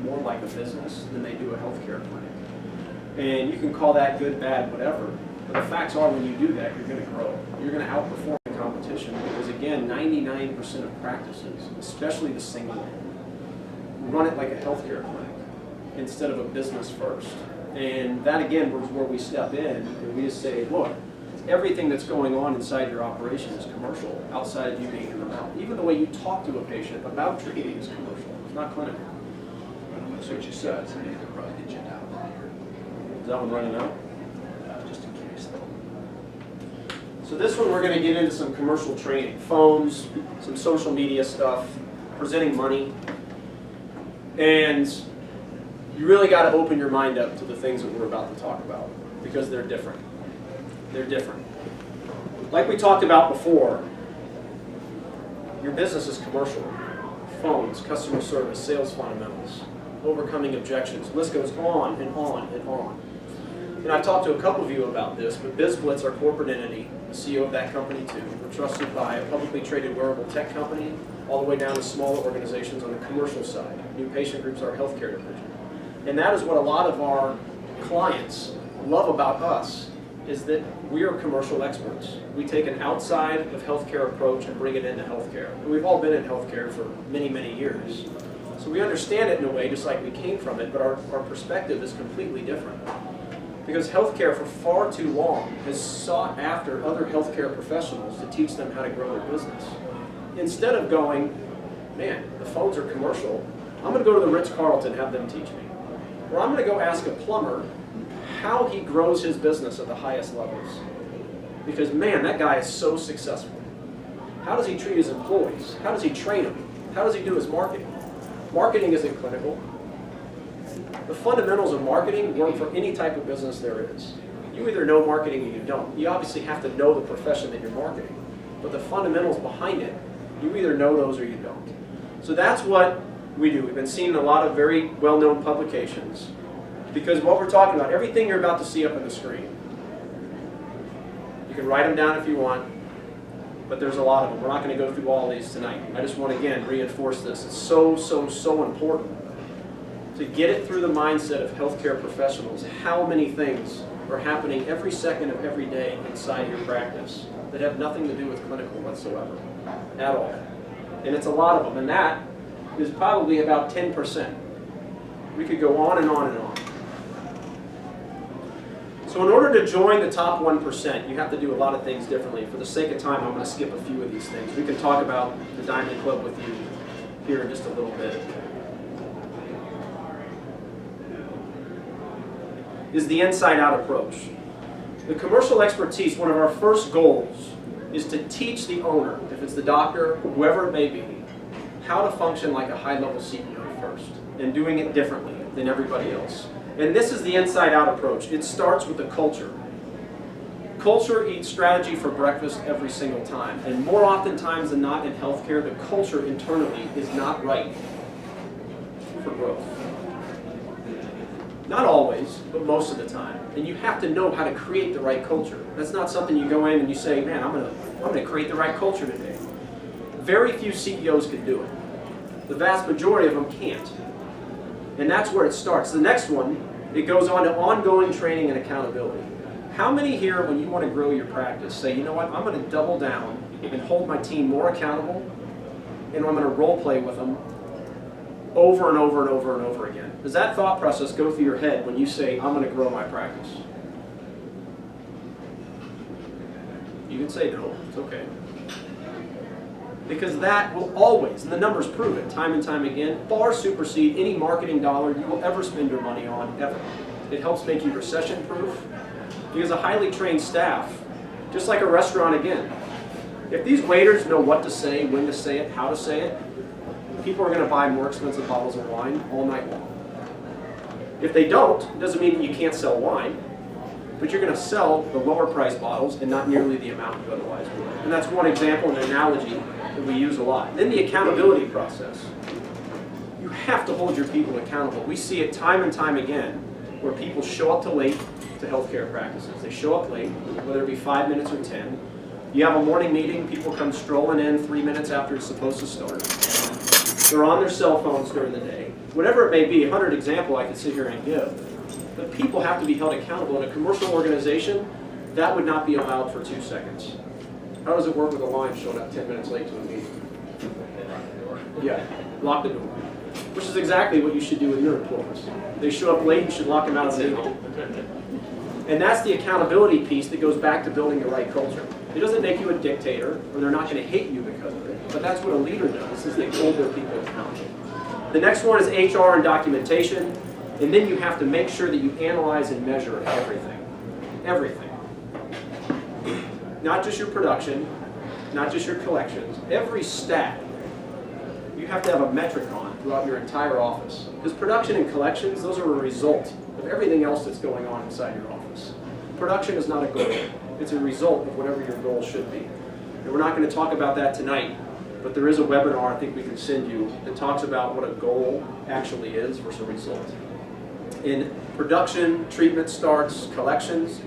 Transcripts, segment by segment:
more like a business than they do a healthcare clinic. And you can call that good, bad, whatever. But the facts are, when you do that, you're going to grow. You're going to outperform the competition because, again, 99% of practices, especially the single one, run it like a healthcare clinic instead of a business first. And that, again, was where we step in and we just say, look, everything that's going on inside your operation is commercial, outside of you being in the mouth. Even the way you talk to a patient about treating is commercial. It's not clinical. That's what you said. So you could probably get you down here. Is that one running out? Just in case, though. So this one we're going to get into some commercial training, phones, some social media stuff, presenting money, and you really got to open your mind up to the things that we're about to talk about because they're different. They're different. Like we talked about before, your business is commercial. Phones, customer service, sales fundamentals, overcoming objections. The list goes on and on and on. And I've talked to a couple of you about this, but BizBlitz, our corporate entity, the CEO of that company too, we're trusted by a publicly traded wearable tech company, all the way down to smaller organizations on the commercial side. New Patient Group's our healthcare division. And that is what a lot of our clients love about us, is that we are commercial experts. We take an outside of healthcare approach and bring it into healthcare. And we've all been in healthcare for many, many years. So we understand it in a way just like we came from it, but our perspective is completely different. Because healthcare for far too long has sought after other healthcare professionals to teach them how to grow their business. Instead of going, man, the phones are commercial, I'm going to go to the Ritz-Carlton and have them teach me. Or I'm going to go ask a plumber how he grows his business at the highest levels. Because man, that guy is so successful. How does he treat his employees? How does he train them? How does he do his marketing? Marketing isn't clinical. The fundamentals of marketing work for any type of business there is. You either know marketing or you don't. You obviously have to know the profession that you're marketing. But the fundamentals behind it, you either know those or you don't. So that's what we do. We've been seeing a lot of very well-known publications. Because what we're talking about, everything you're about to see up on the screen, you can write them down if you want, but there's a lot of them. We're not going to go through all these tonight. I just want to, again, reinforce this. It's so, so, so important to get it through the mindset of healthcare professionals, how many things are happening every second of every day inside your practice that have nothing to do with clinical whatsoever, at all. And it's a lot of them, and that is probably about 10%. We could go on and on and on. So in order to join the top 1%, you have to do a lot of things differently. For the sake of time, I'm going to skip a few of these things. We can talk about the Diamond Club with you here in just a little bit. Is the inside-out approach. The commercial expertise, one of our first goals, is to teach the owner, if it's the doctor, whoever it may be, how to function like a high-level CEO first, and doing it differently than everybody else. And this is the inside-out approach. It starts with the culture. Culture eats strategy for breakfast every single time. And more oftentimes than not in healthcare, the culture internally is not right for growth. Not always, but most of the time. And you have to know how to create the right culture. That's not something you go in and you say, man, I'm going to create the right culture today. Very few CEOs can do it. The vast majority of them can't. And that's where it starts. The next one, it goes on to ongoing training and accountability. How many here, when you want to grow your practice, say, you know what, I'm going to double down and hold my team more accountable, and I'm going to role play with them over and over and over and over again? Does that thought process go through your head when you say, I'm going to grow my practice? You can say no, it's okay. Because that will always, and the numbers prove it time and time again, far supersede any marketing dollar you will ever spend your money on, ever. It helps make you recession-proof. Because a highly trained staff, just like a restaurant again, if these waiters know what to say, when to say it, how to say it, people are going to buy more expensive bottles of wine all night long. If they don't, it doesn't mean that you can't sell wine, but you're going to sell the lower priced bottles and not nearly the amount you otherwise would. And that's one example, an analogy that we use a lot. Then the accountability process. You have to hold your people accountable. We see it time and time again where people show up late to healthcare practices. They show up late, whether it be 5 minutes or 10. You have a morning meeting, people come strolling in 3 minutes after it's supposed to start. They're on their cell phones during the day. whatever it may be, 100 example I could sit here and give. But people have to be held accountable. In a commercial organization, that would not be allowed for 2 seconds. How does it work with a line showing up 10 minutes late to a meeting? Yeah, lock the door. Which is exactly what you should do with your employees. They show up late, you should lock them out of the meeting. And that's the accountability piece that goes back to building the right culture. It doesn't make you a dictator, or they're not going to hate you because of it. But that's what a leader does, is they hold their people accountable. The next one is HR and documentation. And then you have to make sure that you analyze and measure everything. Everything. Not just your production, not just your collections. Every stat you have to have a metric on throughout your entire office. Because production and collections, those are a result of everything else that's going on inside your office. Production is not a goal. It's a result of whatever your goal should be. And we're not going to talk about that tonight, but there is a webinar I think we can send you that talks about what a goal actually is versus a result. In production, treatment starts, collections,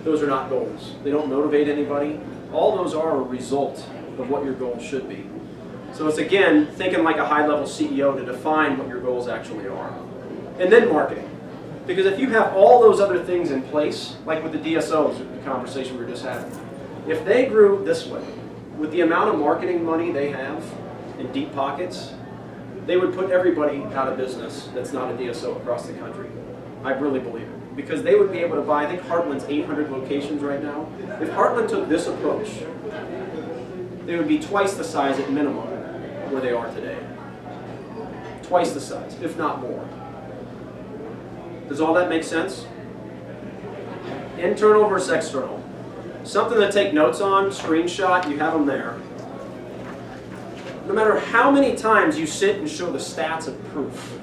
those are not goals. They don't motivate anybody. All those are a result of what your goals should be. So it's again, thinking like a high-level CEO to define what your goals actually are. And then marketing. Because if you have all those other things in place, like with the DSOs, the conversation we were just having, if they grew this way, with the amount of marketing money they have in deep pockets, they would put everybody out of business that's not a DSO across the country. I really believe it. Because they would be able to buy, I think Heartland's 800 locations right now. If Heartland took this approach, they would be twice the size at minimum where they are today. Twice the size, if not more. Does all that make sense? Internal versus external. Something to take notes on, screenshot, you have them there. No matter how many times you sit and show the stats of proof,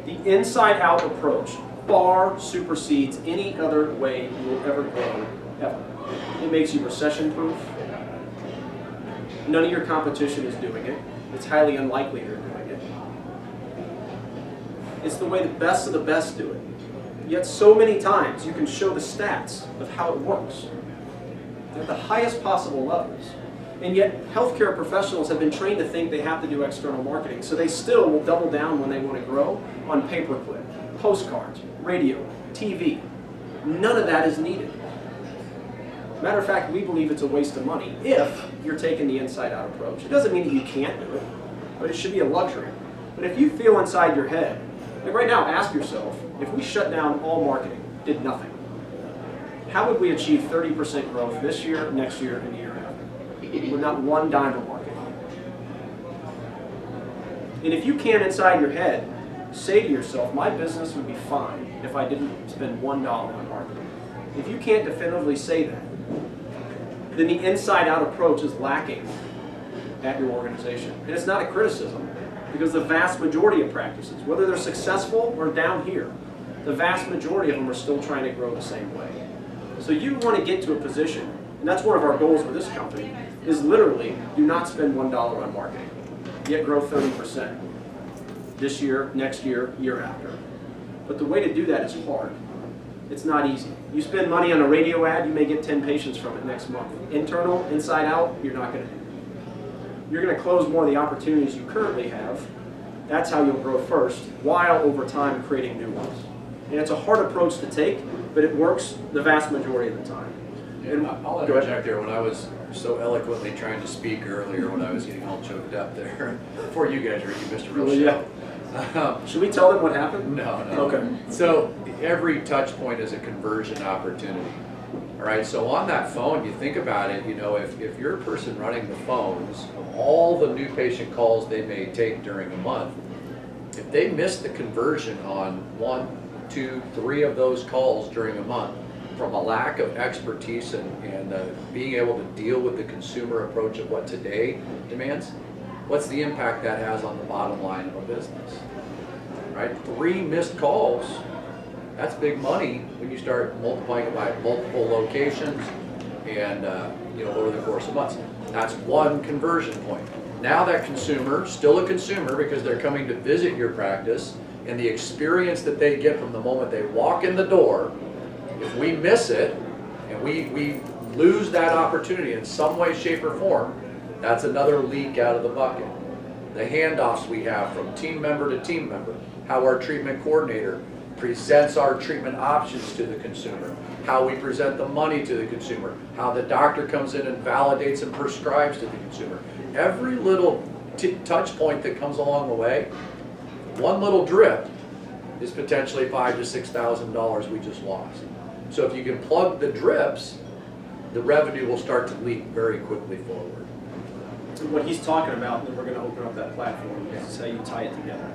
the inside-out approach far supersedes any other way you will ever grow, ever. It makes you recession-proof. None of your competition is doing it. It's highly unlikely they're doing it. It's the way the best of the best do it. Yet so many times you can show the stats of how it works at the highest possible levels. And yet healthcare professionals have been trained to think they have to do external marketing, so they still will double down when they want to grow on pay-per-click, postcards, radio, TV. None of that is needed. Matter of fact, we believe it's a waste of money if you're taking the inside-out approach. It doesn't mean that you can't do it, but it should be a luxury. But if you feel inside your head, like right now, ask yourself, if we shut down all marketing, did nothing, how would we achieve 30% growth this year, next year, and the year after, with not one dime of marketing? And if you can't inside your head say to yourself, my business would be fine if I didn't spend $1 on marketing. If you can't definitively say that, then the inside-out approach is lacking at your organization. And it's not a criticism, because the vast majority of practices, whether they're successful or down here, the vast majority of them are still trying to grow the same way. So you want to get to a position, and that's one of our goals with this company, is literally do not spend $1 on marketing, yet grow 30% this year, next year, year after. But the way to do that is hard. It's not easy. You spend money on a radio ad, you may get 10 patients from it next month. Internal, inside out, you're not going to do. You're going to close more of the opportunities you currently have. That's how you'll grow first, while over time creating new ones. And it's a hard approach to take, but it works the vast majority of the time. And I'll interject there. When I was so eloquently trying to speak earlier, when I was getting all choked up there, before you guys were, you missed a real show. Should we tell them what happened? No. Okay. So every touch point is a conversion opportunity. All right, so on that phone, you think about it, you know, if you're a person running the phones, of all the new patient calls they may take during a month, if they miss the conversion on 1, 2, 3 of those calls during a month, from a lack of expertise and being able to deal with the consumer approach of what today demands, what's the impact that has on the bottom line of a business? Right? 3 missed calls, that's big money when you start multiplying it by multiple locations and you know, over the course of months. That's one conversion point. Now that consumer, still a consumer because they're coming to visit your practice, and the experience that they get from the moment they walk in the door, if we miss it and we lose that opportunity in some way, shape, or form, that's another leak out of the bucket. the handoffs we have from team member to team member, how our treatment coordinator presents our treatment options to the consumer, how we present the money to the consumer, how the doctor comes in and validates and prescribes to the consumer. Every little touch point that comes along the way, one little drip is potentially $5,000 to $6,000 we just lost. So if you can plug the drips, the revenue will start to leak very quickly forward. What he's talking about, and then we're going to open up that platform, this is how you tie it together.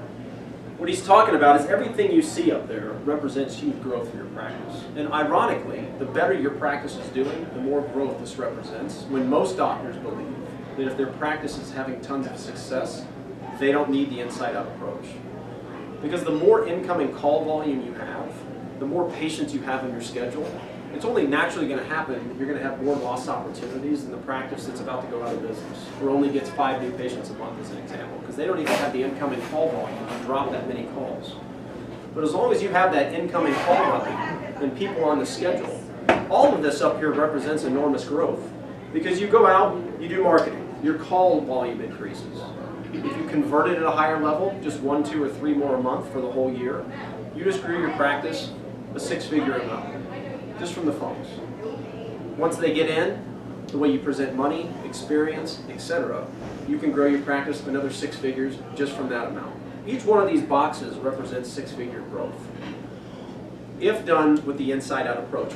What he's talking about is everything you see up there represents huge growth for your practice. And ironically, the better your practice is doing, the more growth this represents, when most doctors believe that if their practice is having tons of success, they don't need the inside-out approach. Because the more incoming call volume you have, the more patients you have in your schedule, it's only naturally going to happen that you're going to have more lost opportunities than the practice that's about to go out of business, or only gets 5 new patients a month as an example, because they don't even have the incoming call volume to drop that many calls. But as long as you have that incoming call volume and people on the schedule, all of this up here represents enormous growth. Because you go out, you do marketing, your call volume increases. If you convert it at a higher level, just 1, 2, or 3 more a month for the whole year, you just grew your practice a 6-figure amount, just from the phones. Once they get in, the way you present money, experience, etc., you can grow your practice another 6 figures just from that amount. Each one of these boxes represents 6-figure growth, if done with the inside-out approach.